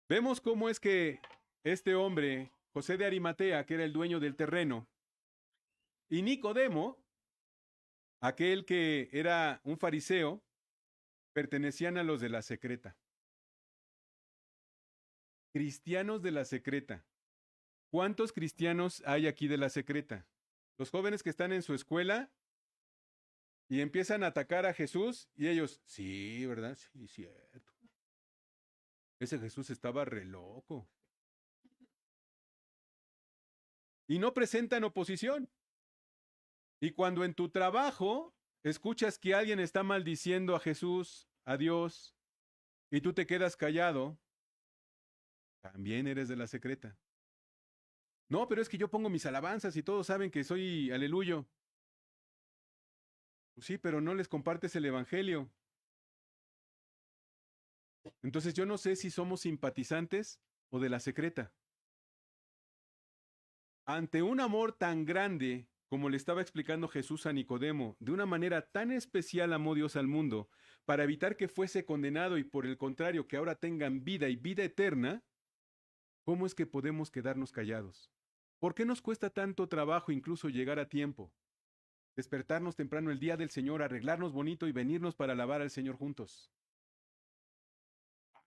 Vemos cómo es que este hombre, José de Arimatea, que era el dueño del terreno, y Nicodemo, aquel que era un fariseo, pertenecían a los de la secreta. Cristianos de la secreta. ¿Cuántos cristianos hay aquí de la secreta? Los jóvenes que están en su escuela y empiezan a atacar a Jesús y ellos, sí, ¿verdad? Sí, cierto. Ese Jesús estaba re loco. Y no presentan oposición. Y cuando en tu trabajo escuchas que alguien está maldiciendo a Jesús, a Dios, y tú te quedas callado, también eres de la secreta. No, pero es que yo pongo mis alabanzas y todos saben que soy aleluyo. Pues sí, pero no les compartes el evangelio. Entonces yo no sé si somos simpatizantes o de la secreta. Ante un amor tan grande como le estaba explicando Jesús a Nicodemo, de una manera tan especial amó Dios al mundo, para evitar que fuese condenado y por el contrario que ahora tengan vida y vida eterna, ¿cómo es que podemos quedarnos callados? ¿Por qué nos cuesta tanto trabajo incluso llegar a tiempo? Despertarnos temprano el día del Señor, arreglarnos bonito y venirnos para alabar al Señor juntos.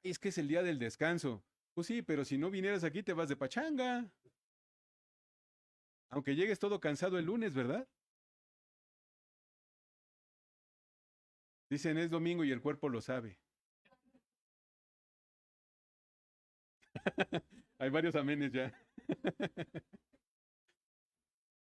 Es que es el día del descanso. Pues sí, pero si no vinieras aquí te vas de pachanga. Aunque llegues todo cansado el lunes, ¿verdad? Dicen es domingo y el cuerpo lo sabe. Hay varios amenes ya.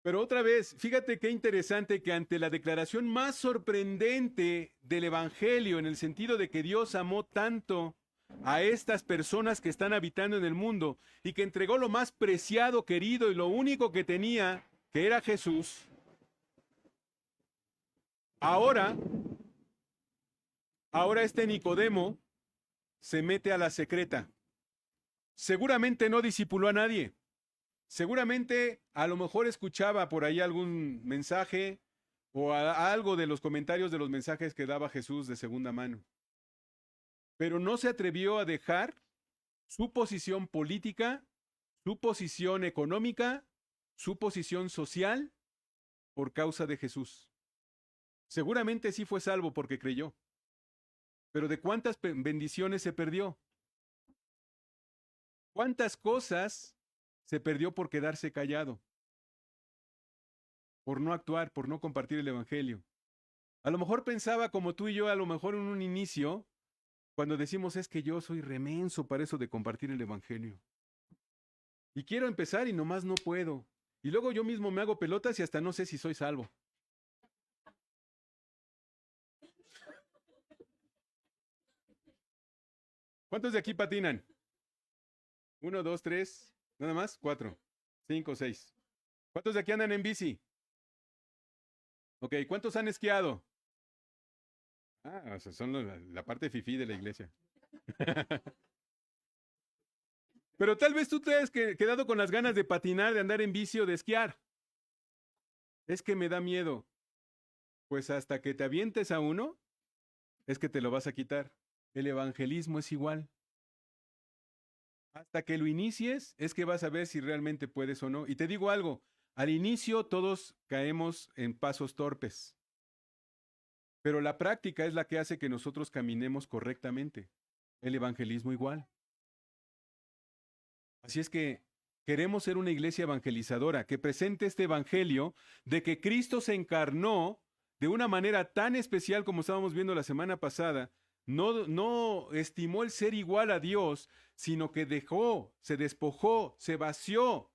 Pero otra vez, fíjate qué interesante que ante la declaración más sorprendente del Evangelio, en el sentido de que Dios amó tanto a estas personas que están habitando en el mundo y que entregó lo más preciado, querido y lo único que tenía, que era Jesús, ahora este Nicodemo se mete a la secreta. Seguramente no discipuló a nadie. Seguramente a lo mejor escuchaba por ahí algún mensaje o algo de los comentarios de los mensajes que daba Jesús de segunda mano. Pero no se atrevió a dejar su posición política, su posición económica, su posición social por causa de Jesús. Seguramente sí fue salvo porque creyó. Pero ¿de cuántas bendiciones se perdió? ¿Cuántas cosas se perdió por quedarse callado? Por no actuar, por no compartir el Evangelio. A lo mejor pensaba como tú y yo, a lo mejor en un inicio, Cuando decimos es que yo soy remenso para eso de compartir el evangelio. Y quiero empezar y nomás no puedo. Y luego yo mismo me hago pelotas y hasta no sé si soy salvo. ¿Cuántos de aquí patinan? 1, 2, 3, nada más, 4, 5, 6. ¿Cuántos de aquí andan en bici? Ok, ¿cuántos han esquiado? Ah, o sea, son la parte fifí de la iglesia. Pero tal vez tú te has quedado con las ganas de patinar, de andar en bici o de esquiar. Es que me da miedo. Pues hasta que te avientes a uno, es que te lo vas a quitar. El evangelismo es igual. Hasta que lo inicies, es que vas a ver si realmente puedes o no. Y te digo algo, al inicio todos caemos en pasos torpes, pero la práctica es la que hace que nosotros caminemos correctamente. El evangelismo igual. Así es que queremos ser una iglesia evangelizadora que presente este evangelio de que Cristo se encarnó de una manera tan especial como estábamos viendo la semana pasada. No estimó el ser igual a Dios, sino que se despojó, se vació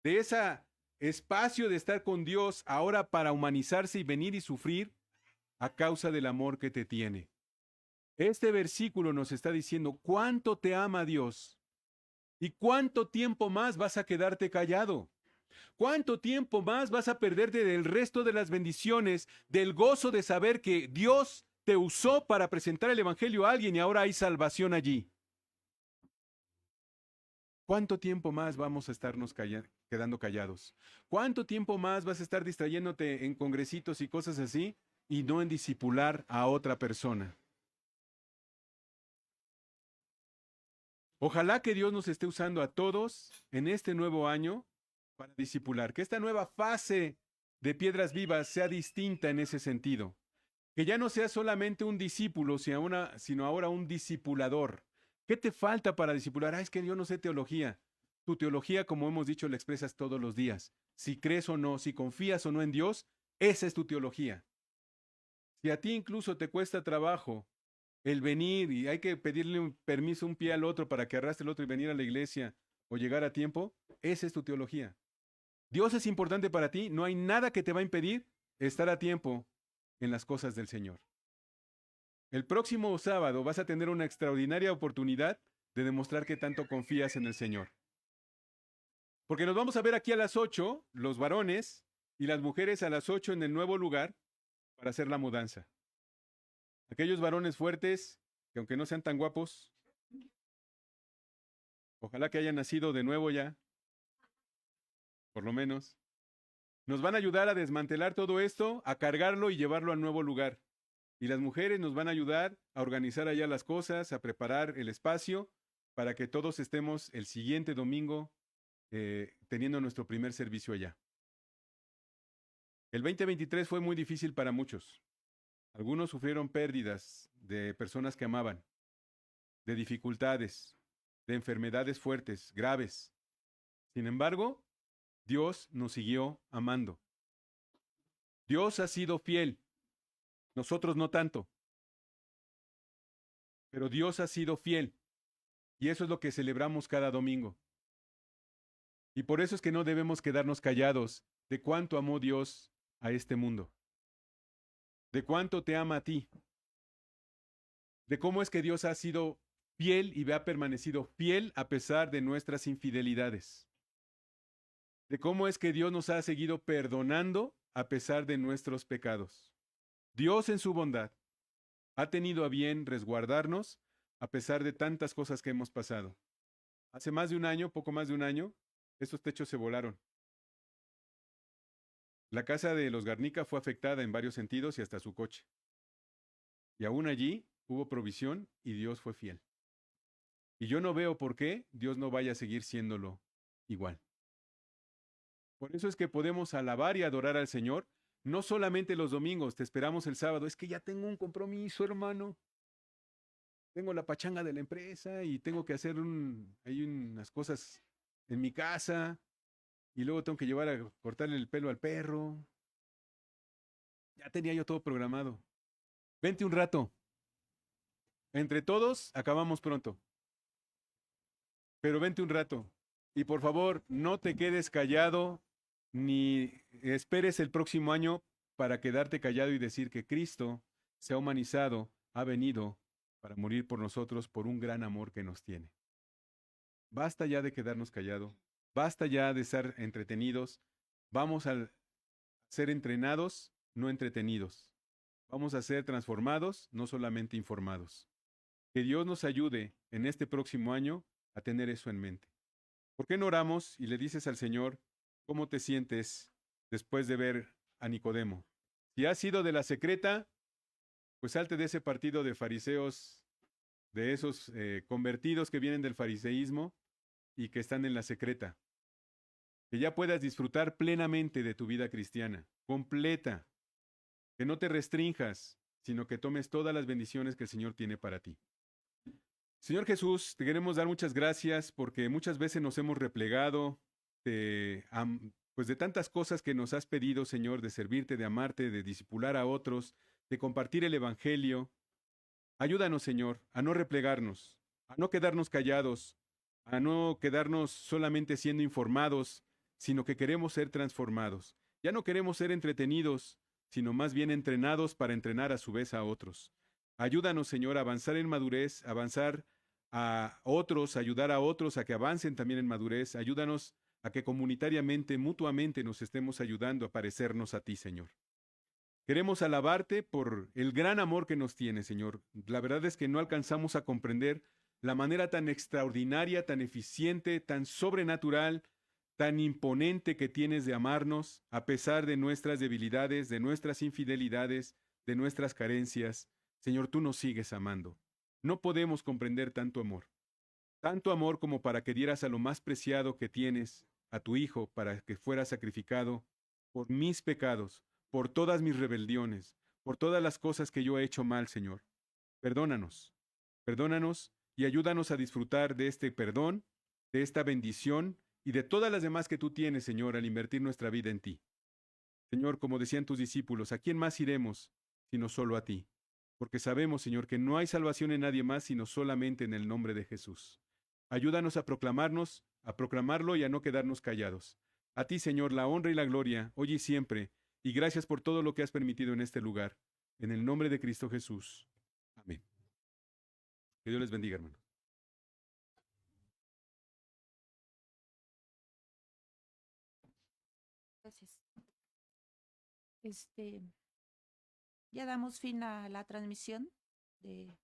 de ese espacio de estar con Dios ahora para humanizarse y venir y sufrir a causa del amor que te tiene. Este versículo nos está diciendo cuánto te ama Dios y cuánto tiempo más vas a quedarte callado. ¿Cuánto tiempo más vas a perderte del resto de las bendiciones, del gozo de saber que Dios te usó para presentar el Evangelio a alguien y ahora hay salvación allí? ¿Cuánto tiempo más vamos a estarnos quedando callados? ¿Cuánto tiempo más vas a estar distrayéndote en congresitos y cosas así y no en discipular a otra persona? Ojalá que Dios nos esté usando a todos en este nuevo año para discipular, que esta nueva fase de Piedras Vivas sea distinta en ese sentido, que ya no sea solamente un discípulo, sino ahora un discipulador. ¿Qué te falta para discipular? Es que yo no sé teología. Tu teología, como hemos dicho, la expresas todos los días. Si crees o no, si confías o no en Dios, esa es tu teología. Si a ti incluso te cuesta trabajo el venir y hay que pedirle un permiso un pie al otro para que arrastre el otro y venir a la iglesia o llegar a tiempo, esa es tu teología. Dios es importante para ti, no hay nada que te va a impedir estar a tiempo en las cosas del Señor. El próximo sábado vas a tener una extraordinaria oportunidad de demostrar que tanto confías en el Señor. Porque nos vamos a ver aquí a las 8, los varones y las mujeres a las 8 en el nuevo lugar para hacer la mudanza. Aquellos varones fuertes, que aunque no sean tan guapos, ojalá que hayan nacido de nuevo ya, por lo menos, nos van a ayudar a desmantelar todo esto, a cargarlo y llevarlo al nuevo lugar. Y las mujeres nos van a ayudar a organizar allá las cosas, a preparar el espacio para que todos estemos el siguiente domingo teniendo nuestro primer servicio allá. El 2023 fue muy difícil para muchos. Algunos sufrieron pérdidas de personas que amaban, de dificultades, de enfermedades fuertes, graves. Sin embargo, Dios nos siguió amando. Dios ha sido fiel, nosotros no tanto, pero Dios ha sido fiel. Y eso es lo que celebramos cada domingo. Y por eso es que no debemos quedarnos callados de cuánto amó Dios a este mundo, de cuánto te ama a ti, de cómo es que Dios ha sido fiel y ha permanecido fiel a pesar de nuestras infidelidades, de cómo es que Dios nos ha seguido perdonando a pesar de nuestros pecados. Dios en su bondad ha tenido a bien resguardarnos a pesar de tantas cosas que hemos pasado. Hace más de un año, poco más de un año, estos techos se volaron. La casa de los Garnica fue afectada en varios sentidos y hasta su coche. Y aún allí hubo provisión y Dios fue fiel. Y yo no veo por qué Dios no vaya a seguir siéndolo igual. Por eso es que podemos alabar y adorar al Señor, no solamente los domingos, te esperamos el sábado. Es que ya tengo un compromiso, hermano. Tengo la pachanga de la empresa y tengo que hacer hay unas cosas en mi casa y luego tengo que llevar a cortarle el pelo al perro. Ya tenía yo todo programado. Vente un rato. Entre todos acabamos pronto. Pero vente un rato. Y por favor, no te quedes callado ni esperes el próximo año para quedarte callado y decir que Cristo se ha humanizado, ha venido para morir por nosotros por un gran amor que nos tiene. Basta ya de quedarnos callados, basta ya de estar entretenidos, vamos a ser entrenados, no entretenidos. Vamos a ser transformados, no solamente informados. Que Dios nos ayude en este próximo año a tener eso en mente. ¿Por qué no oramos y le dices al Señor cómo te sientes después de ver a Nicodemo? Si has sido de la secreta, pues salte de ese partido de fariseos, de esos convertidos que vienen del fariseísmo y que están en la secreta. Que ya puedas disfrutar plenamente de tu vida cristiana, completa. Que no te restrinjas, sino que tomes todas las bendiciones que el Señor tiene para ti. Señor Jesús, te queremos dar muchas gracias porque muchas veces nos hemos replegado pues de tantas cosas que nos has pedido, Señor, de servirte, de amarte, de discipular a otros, de compartir el Evangelio. Ayúdanos, Señor, a no replegarnos, a no quedarnos callados, a no quedarnos solamente siendo informados, sino que queremos ser transformados. Ya no queremos ser entretenidos, sino más bien entrenados para entrenar a su vez a otros. Ayúdanos, Señor, a avanzar en madurez, a avanzar a otros, ayudar a otros a que avancen también en madurez. Ayúdanos a que comunitariamente, mutuamente nos estemos ayudando a parecernos a ti, Señor. Queremos alabarte por el gran amor que nos tienes, Señor. La verdad es que no alcanzamos a comprender la manera tan extraordinaria, tan eficiente, tan sobrenatural, tan imponente que tienes de amarnos, a pesar de nuestras debilidades, de nuestras infidelidades, de nuestras carencias. Señor, tú nos sigues amando. No podemos comprender tanto amor como para que dieras a lo más preciado que tienes, a tu Hijo, para que fuera sacrificado por mis pecados, por todas mis rebeliones, por todas las cosas que yo he hecho mal, Señor. Perdónanos, perdónanos y ayúdanos a disfrutar de este perdón, de esta bendición y de todas las demás que tú tienes, Señor, al invertir nuestra vida en ti. Señor, como decían tus discípulos, ¿a quién más iremos sino solo a ti? Porque sabemos, Señor, que no hay salvación en nadie más sino solamente en el nombre de Jesús. Ayúdanos a proclamarnos, a proclamarlo y a no quedarnos callados. A ti, Señor, la honra y la gloria, hoy y siempre, y gracias por todo lo que has permitido en este lugar. En el nombre de Cristo Jesús. Amén. Que Dios les bendiga, hermano. Gracias. Ya damos fin a la transmisión de